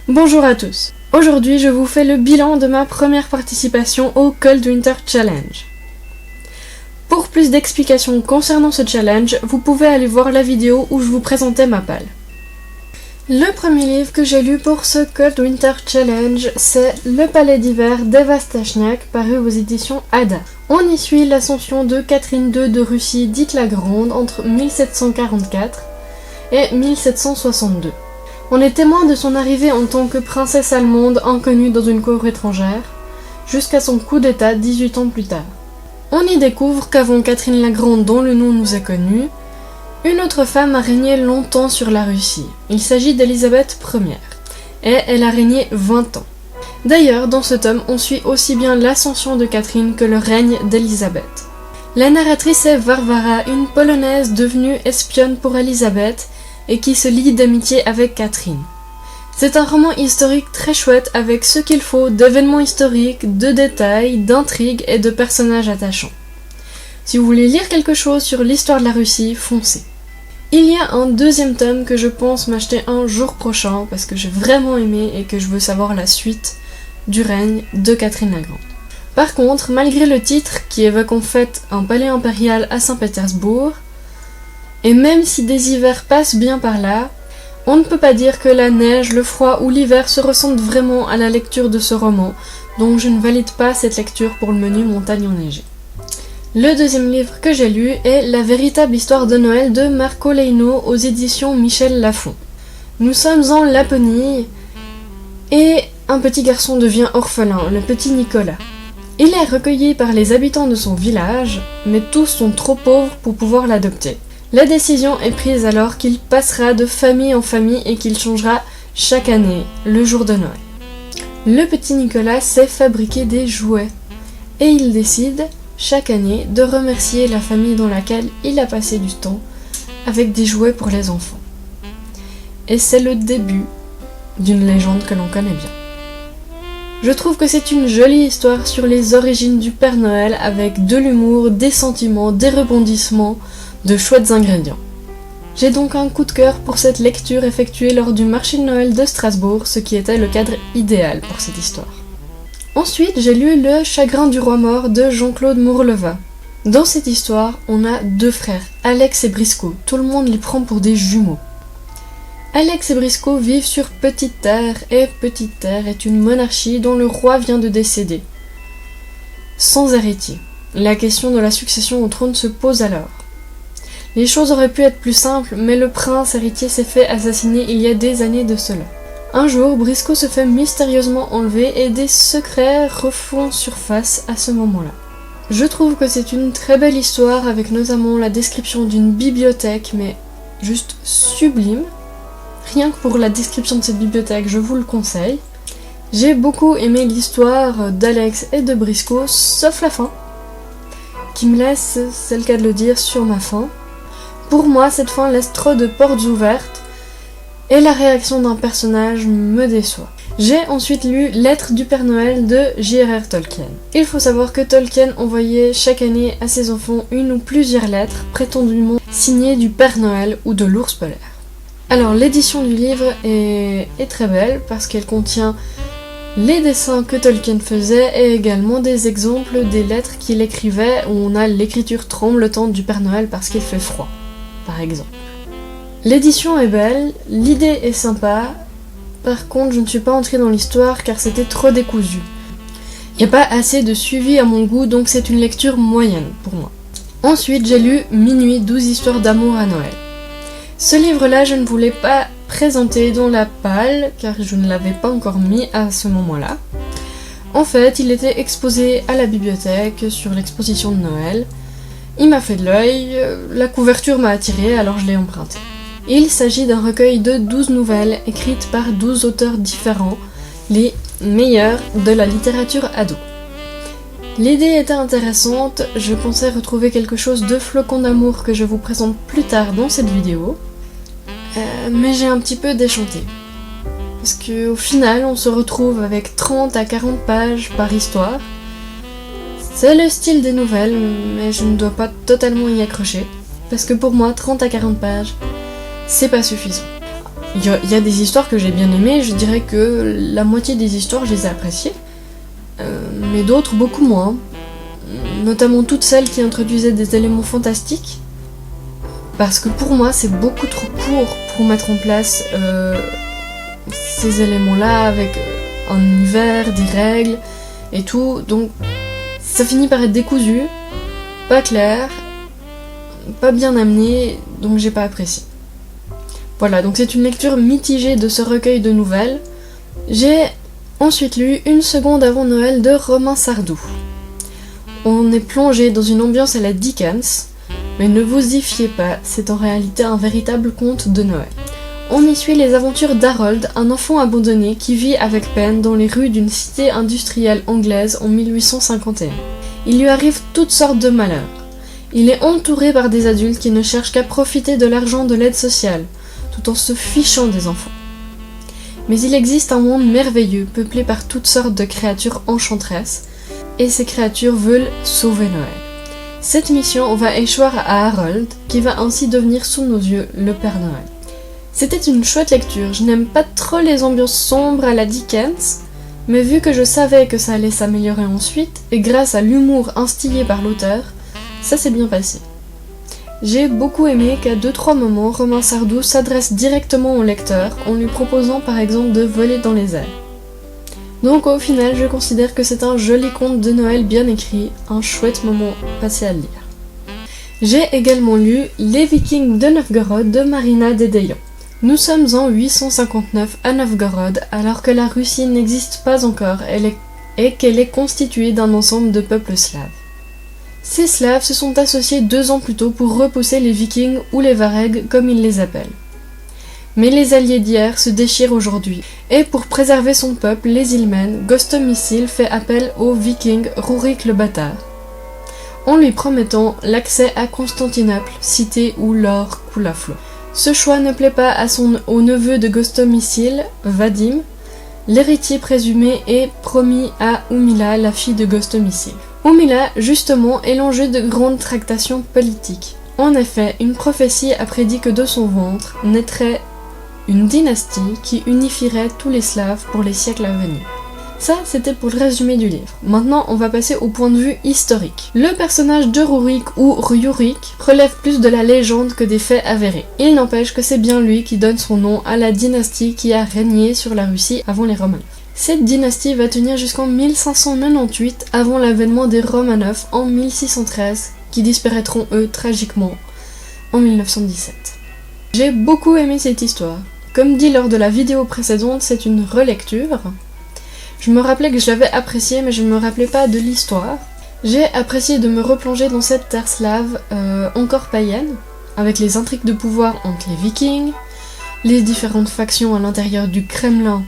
Bonjour à tous. Aujourd'hui, je vous fais le bilan de ma première participation au Cold Winter Challenge. Pour plus d'explications concernant ce challenge, vous pouvez aller voir la vidéo où je vous présentais ma palle. Le premier livre que j'ai lu pour ce Cold Winter Challenge, c'est Le Palais d'hiver d'Eva Stachniak, paru aux éditions Ada. On y suit l'ascension de Catherine II de Russie, dite la Grande, entre 1744 et 1762. On est témoin de son arrivée en tant que princesse allemande inconnue dans une cour étrangère, jusqu'à son coup d'état 18 ans plus tard. On y découvre qu'avant Catherine la Grande, dont le nom nous est connu, une autre femme a régné longtemps sur la Russie. Il s'agit d'Élisabeth Ier, et elle a régné 20 ans. D'ailleurs, dans ce tome, on suit aussi bien l'ascension de Catherine que le règne d'Élisabeth. La narratrice est Varvara, une Polonaise devenue espionne pour Élisabeth, et qui se lie d'amitié avec Catherine. C'est un roman historique très chouette avec ce qu'il faut d'événements historiques, de détails, d'intrigues et de personnages attachants. Si vous voulez lire quelque chose sur l'histoire de la Russie, foncez. Il y a un deuxième tome que je pense m'acheter un jour prochain parce que j'ai vraiment aimé et que je veux savoir la suite du règne de Catherine la Grande. Par contre, malgré le titre qui évoque en fait un palais impérial à Saint-Pétersbourg, et même si des hivers passent bien par là, on ne peut pas dire que la neige, le froid ou l'hiver se ressentent vraiment à la lecture de ce roman, donc je ne valide pas cette lecture pour le menu Montagne enneigée. Le deuxième livre que j'ai lu est La véritable histoire de Noël de Marco Leino aux éditions Michel Lafon. Nous sommes en Laponie et un petit garçon devient orphelin, le petit Nicolas. Il est recueilli par les habitants de son village, mais tous sont trop pauvres pour pouvoir l'adopter. La décision est prise alors qu'il passera de famille en famille et qu'il changera chaque année, le jour de Noël. Le petit Nicolas sait fabriquer des jouets et il décide chaque année de remercier la famille dans laquelle il a passé du temps avec des jouets pour les enfants. Et c'est le début d'une légende que l'on connaît bien. Je trouve que c'est une jolie histoire sur les origines du Père Noël avec de l'humour, des sentiments, des rebondissements, de chouettes ingrédients. J'ai donc un coup de cœur pour cette lecture effectuée lors du marché de Noël de Strasbourg, ce qui était le cadre idéal pour cette histoire. Ensuite, j'ai lu Le Chagrin du roi mort de Jean-Claude Mourleva. Dans cette histoire, on a deux frères, Alex et Briscoe. Tout le monde les prend pour des jumeaux. Alex et Briscoe vivent sur Petite Terre, et Petite Terre est une monarchie dont le roi vient de décéder. Sans héritier. La question de la succession au trône se pose alors. Les choses auraient pu être plus simples, mais le prince héritier s'est fait assassiner il y a des années de cela. Un jour, Briscoe se fait mystérieusement enlever et des secrets refont surface à ce moment-là. Je trouve que c'est une très belle histoire avec notamment la description d'une bibliothèque, mais juste sublime. Rien que pour la description de cette bibliothèque, je vous le conseille. J'ai beaucoup aimé l'histoire d'Alex et de Briscoe, sauf la fin, qui me laisse, c'est le cas de le dire, sur ma faim. Pour moi, cette fin laisse trop de portes ouvertes et la réaction d'un personnage me déçoit. J'ai ensuite lu Lettres du Père Noël de J.R.R. Tolkien. Il faut savoir que Tolkien envoyait chaque année à ses enfants une ou plusieurs lettres prétendument signées du Père Noël ou de l'ours polaire. Alors l'édition du livre est très belle parce qu'elle contient les dessins que Tolkien faisait et également des exemples des lettres qu'il écrivait où on a l'écriture tremblotante du Père Noël parce qu'il fait froid, par exemple. L'édition est belle, l'idée est sympa, par contre je ne suis pas entrée dans l'histoire car c'était trop décousu. Il n'y a pas assez de suivi à mon goût donc c'est une lecture moyenne pour moi. Ensuite j'ai lu Minuit, 12 histoires d'amour à Noël. Ce livre-là je ne voulais pas présenter dans la palle car je ne l'avais pas encore mis à ce moment-là. En fait il était exposé à la bibliothèque sur l'exposition de Noël. Il m'a fait de l'œil, la couverture m'a attiré alors je l'ai emprunté. Il s'agit d'un recueil de 12 nouvelles écrites par 12 auteurs différents, les meilleurs de la littérature ado. L'idée était intéressante, je pensais retrouver quelque chose de Flocon d'amour que je vous présente plus tard dans cette vidéo, mais j'ai un petit peu déchanté. Parce qu'au final, on se retrouve avec 30 à 40 pages par histoire. C'est le style des nouvelles, mais je ne dois pas totalement y accrocher, parce que pour moi, 30 à 40 pages, c'est pas suffisant. Il y a des histoires que j'ai bien aimées, je dirais que la moitié des histoires je les ai appréciées, mais d'autres beaucoup moins, notamment toutes celles qui introduisaient des éléments fantastiques, parce que pour moi c'est beaucoup trop court pour mettre en place ces éléments-là avec un univers, des règles et tout, donc ça finit par être décousu, pas clair, pas bien amené, donc j'ai pas apprécié. Voilà, donc c'est une lecture mitigée de ce recueil de nouvelles. J'ai ensuite lu Une seconde avant Noël de Romain Sardou. On est plongé dans une ambiance à la Dickens, mais ne vous y fiez pas, c'est en réalité un véritable conte de Noël. On y suit les aventures d'Harold, un enfant abandonné qui vit avec peine dans les rues d'une cité industrielle anglaise en 1851. Il lui arrive toutes sortes de malheurs. Il est entouré par des adultes qui ne cherchent qu'à profiter de l'argent de l'aide sociale, tout en se fichant des enfants. Mais il existe un monde merveilleux, peuplé par toutes sortes de créatures enchanteresses, et ces créatures veulent sauver Noël. Cette mission va échoir à Harold, qui va ainsi devenir sous nos yeux le Père Noël. C'était une chouette lecture, je n'aime pas trop les ambiances sombres à la Dickens, mais vu que je savais que ça allait s'améliorer ensuite, et grâce à l'humour instillé par l'auteur, ça s'est bien passé. J'ai beaucoup aimé qu'à 2-3 moments, Romain Sardou s'adresse directement au lecteur en lui proposant par exemple de voler dans les airs. Donc au final, je considère que c'est un joli conte de Noël bien écrit, un chouette moment passé à lire. J'ai également lu Les Vikings de Novgorod de Marina Dedeyan. Nous sommes en 859 à Novgorod, alors que la Russie n'existe pas encore et qu'elle est constituée d'un ensemble de peuples slaves. Ces Slaves se sont associés 2 ans plus tôt pour repousser les Vikings ou les Varegs comme ils les appellent. Mais les alliés d'hier se déchirent aujourd'hui, et pour préserver son peuple, les Ilmen, Gostomycil fait appel au Viking Rurik le Bâtard, en lui promettant l'accès à Constantinople, cité où l'or coule à flot. Ce choix ne plaît pas au neveu de Gostomycil, Vadim. L'héritier présumé est promis à Oumila, la fille de Gostomycil. Oumila, justement, est l'enjeu de grandes tractations politiques. En effet, une prophétie a prédit que de son ventre naîtrait une dynastie qui unifierait tous les Slaves pour les siècles à venir. Ça, c'était pour le résumé du livre. Maintenant, on va passer au point de vue historique. Le personnage de Rurik ou Rurik relève plus de la légende que des faits avérés. Il n'empêche que c'est bien lui qui donne son nom à la dynastie qui a régné sur la Russie avant les Romains. Cette dynastie va tenir jusqu'en 1598 avant l'avènement des Romanov en 1613, qui disparaîtront eux tragiquement en 1917. J'ai beaucoup aimé cette histoire. Comme dit lors de la vidéo précédente, c'est une relecture. Je me rappelais que je l'avais appréciée, mais je ne me rappelais pas de l'histoire. J'ai apprécié de me replonger dans cette terre slave encore païenne, avec les intrigues de pouvoir entre les Vikings, les différentes factions à l'intérieur du Kremlin,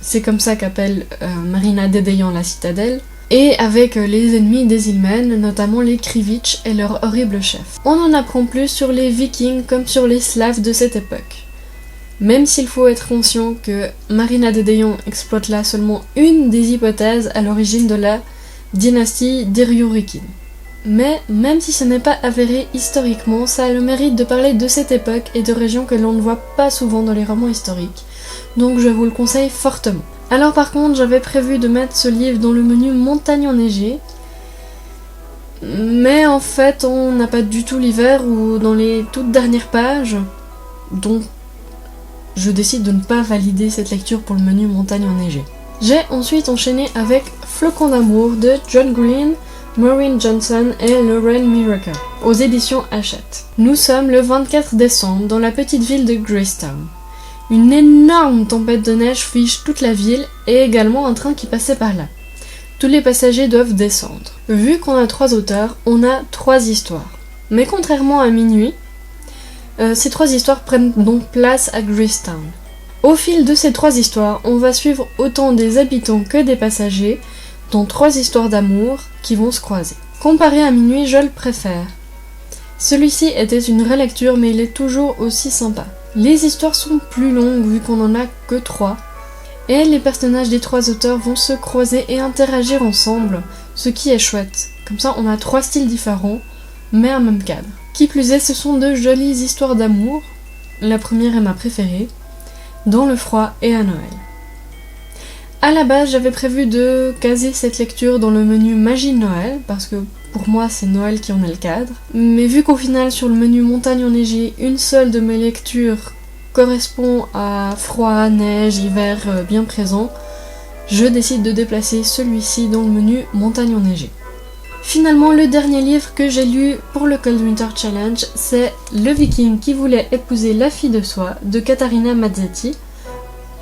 c'est comme ça qu'appelle Marina Dedeyan la citadelle, et avec les ennemis des Ilmen, notamment les Krivitch et leur horrible chef. On en apprend plus sur les Vikings comme sur les Slaves de cette époque. Même s'il faut être conscient que Marina Dedeyan exploite là seulement une des hypothèses à l'origine de la dynastie des Ryurikin. Mais même si ce n'est pas avéré historiquement, ça a le mérite de parler de cette époque et de régions que l'on ne voit pas souvent dans les romans historiques, donc je vous le conseille fortement. Alors par contre, j'avais prévu de mettre ce livre dans le menu montagne enneigée, mais en fait on n'a pas du tout l'hiver ou dans les toutes dernières pages, donc je décide de ne pas valider cette lecture pour le menu montagne enneigée. J'ai ensuite enchaîné avec Flocon d'amour de John Green, Maureen Johnson et Lauren Miracle, aux éditions Hachette. Nous sommes le 24 décembre dans la petite ville de Gracetown. Une énorme tempête de neige fiche toute la ville et également un train qui passait par là. Tous les passagers doivent descendre. Vu qu'on a 3 auteurs, on a 3 histoires. Mais contrairement à Minuit, ces 3 histoires prennent donc place à Gracetown. Au fil de ces 3 histoires, on va suivre autant des habitants que des passagers, dont 3 histoires d'amour qui vont se croiser. Comparé à Minuit, je le préfère. Celui-ci était une relecture, mais il est toujours aussi sympa. Les histoires sont plus longues vu qu'on en a que 3, et les personnages des 3 auteurs vont se croiser et interagir ensemble, ce qui est chouette. Comme ça, on a 3 styles différents, mais un même cadre. Qui plus est, ce sont de jolies histoires d'amour. La première est ma préférée. dans le froid et à Noël. À la base, j'avais prévu de caser cette lecture dans le menu Magie de Noël, parce que pour moi c'est Noël qui en est le cadre. Mais vu qu'au final sur le menu Montagne enneigée, une seule de mes lectures correspond à froid, neige, hiver bien présent, je décide de déplacer celui-ci dans le menu Montagne enneigée. Finalement, le dernier livre que j'ai lu pour le Cold Winter Challenge, c'est Le Viking qui voulait épouser la fille de soi de Catarina Mazzetti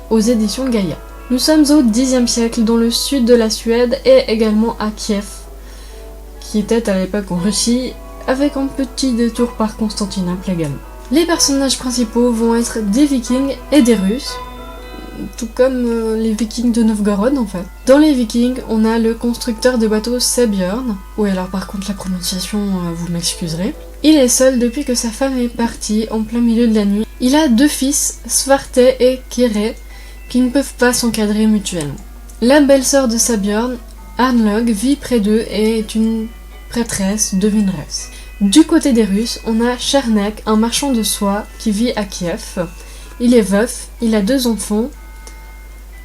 aux éditions Gaïa. Nous sommes au Xe siècle dans le sud de la Suède et également à Kiev, qui était à l'époque en Russie, avec un petit détour par Constantinople également. Les personnages principaux vont être des Vikings et des Russes, tout comme les Vikings de Novgorod en fait. Dans les Vikings, on a le constructeur de bateaux Sebjörn, oui alors par contre la prononciation, vous m'excuserez. Il est seul depuis que sa femme est partie en plein milieu de la nuit. Il a 2 fils, Svarte et Kere, qui ne peuvent pas s'encadrer mutuellement. La belle-sœur de Sebjörn, Arnlog, vit près d'eux et est une prêtresse devineresse. Du côté des Russes, on a Chernek, un marchand de soie qui vit à Kiev. Il est veuf, il a 2 enfants,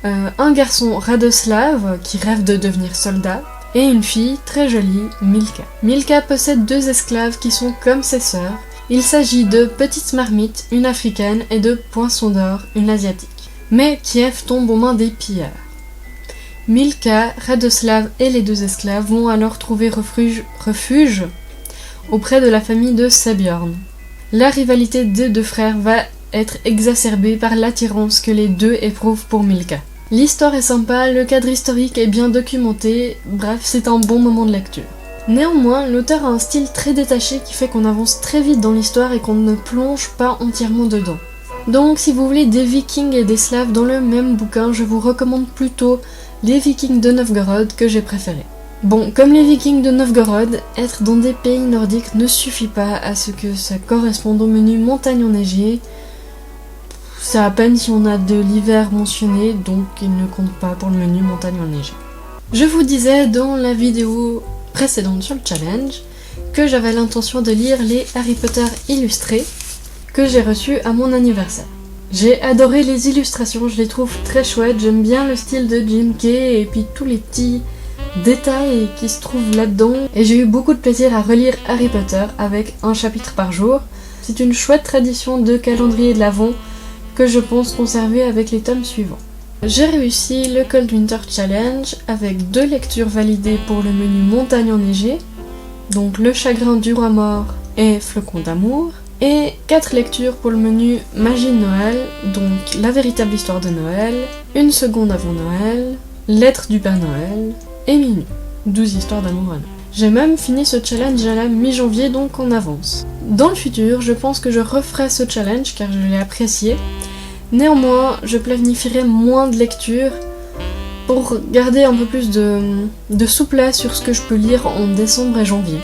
un garçon Radoslav qui rêve de devenir soldat, et une fille très jolie, Milka. Milka possède 2 esclaves qui sont comme ses sœurs. Il s'agit de Petite Marmite, une africaine, et de Poinçon d'Or, une asiatique. Mais Kiev tombe aux mains des pillards. Milka, Radoslav et les 2 esclaves vont alors trouver refuge auprès de la famille de Sebjörn. La rivalité des 2 frères va être exacerbée par l'attirance que les 2 éprouvent pour Milka. L'histoire est sympa, le cadre historique est bien documenté, bref, c'est un bon moment de lecture. Néanmoins, l'auteur a un style très détaché qui fait qu'on avance très vite dans l'histoire et qu'on ne plonge pas entièrement dedans. Donc si vous voulez des Vikings et des Slaves dans le même bouquin, je vous recommande plutôt les Vikings de Novgorod que j'ai préférés. Bon, comme les Vikings de Novgorod, être dans des pays nordiques ne suffit pas à ce que ça corresponde au menu montagne enneigée. C'est à peine si on a de l'hiver mentionné, donc il ne compte pas pour le menu montagne enneigée. Je vous disais dans la vidéo précédente sur le challenge que j'avais l'intention de lire les Harry Potter illustrés que j'ai reçus à mon anniversaire. J'ai adoré les illustrations, je les trouve très chouettes, j'aime bien le style de Jim Kay et puis tous les petits détails qui se trouvent là-dedans. Et j'ai eu beaucoup de plaisir à relire Harry Potter avec un chapitre par jour. C'est une chouette tradition de calendrier de l'Avent que je pense conserver avec les tomes suivants. J'ai réussi le Cold Winter Challenge avec 2 lectures validées pour le menu Montagne enneigée, donc Le Chagrin du Roi Mort et Flocon d'amour, et 4 lectures pour le menu Magie de Noël, donc La véritable histoire de Noël, Une seconde avant Noël, Lettre du Père Noël et Minuit, 12 histoires d'amour à Noël. J'ai même fini ce challenge à la mi-janvier, donc en avance. Dans le futur, je pense que je referai ce challenge car je l'ai apprécié. Néanmoins, je planifierai moins de lectures pour garder un peu plus de souplesse sur ce que je peux lire en décembre et janvier.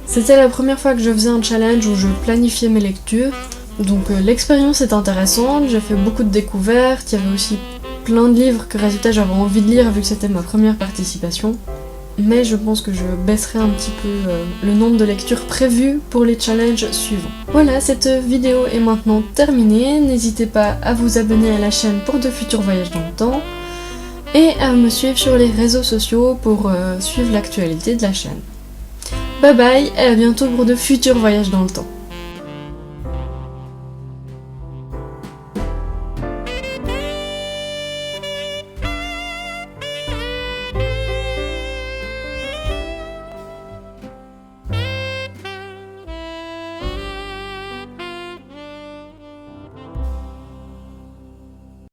C'était la première fois que je faisais un challenge où je planifiais mes lectures, donc l'expérience est intéressante, j'ai fait beaucoup de découvertes, il y avait aussi plein de livres que résultat j'avais envie de lire vu que c'était ma première participation. Mais je pense que je baisserai un petit peu le nombre de lectures prévues pour les challenges suivants. Voilà, cette vidéo est maintenant terminée, n'hésitez pas à vous abonner à la chaîne pour de futurs voyages dans le temps, et à me suivre sur les réseaux sociaux pour suivre l'actualité de la chaîne. Bye bye et à bientôt pour de futurs voyages dans le temps.